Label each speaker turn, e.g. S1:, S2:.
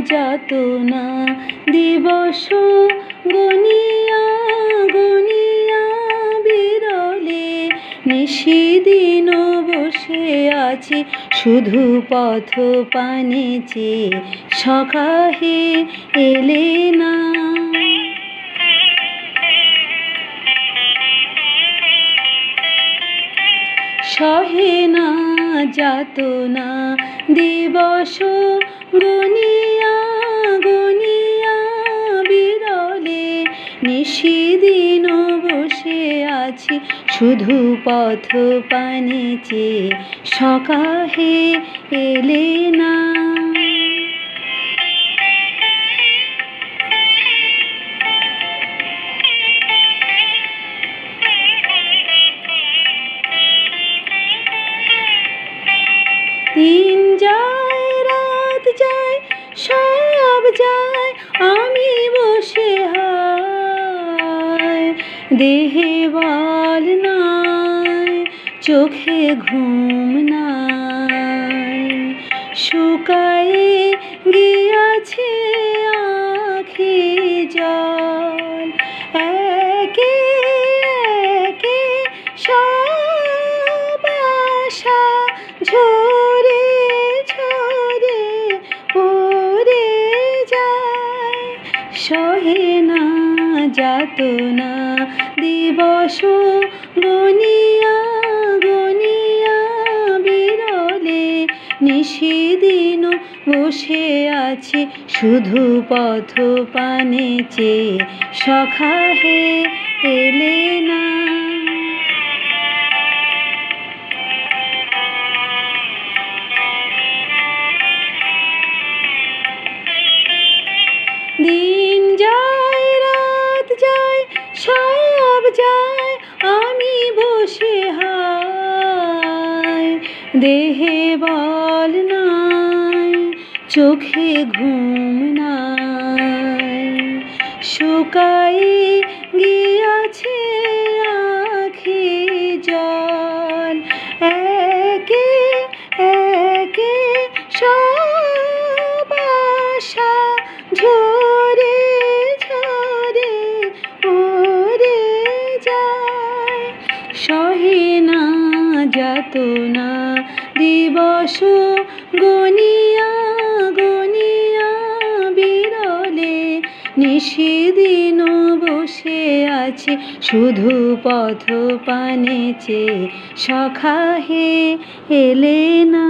S1: যাতনা দিবস গনিয়া গনিয়া বিরলে নিশিদিন বসে আছি শুধু পথ পানে চেয়ে সকাহে এলে না। সহে না যাতনা দিবস গনিয়া গনিয়া বিরলে নিশিদিন বসে আছি শুধু পথ পানে চেয়ে সকাহে এলে না। দিন যায় রাত যায় সব যায় আমি বসে হায় দেহে বল নাই চোখে ঘুম নাই শুকায়ে গিয়াছে আঁখি জল একে একে সব আশা ঝরে ঝরে পড়ে যায়। সহে না যাতনা দিবস গনিয়া গনিয়া বিরলে নিশিদিন বসে আছি শুধু পথ পানে চেয়ে সকাহে এলে না। দিন যায় রাত যায় সব যায় আমি বসে হায় দেহে বল নাই চোখে ঘুম নাই শুকায়ে গিয়াছে আঁখি জল একে একে সব আশা ঝরে ঝরে পড়ে যায়। সহে না যাতনা দিবস গনিয়া গনিয়া বিরলে নিশিদিন বসে আছি শুধু পথ পানে চেয়ে সকাহে এলে না।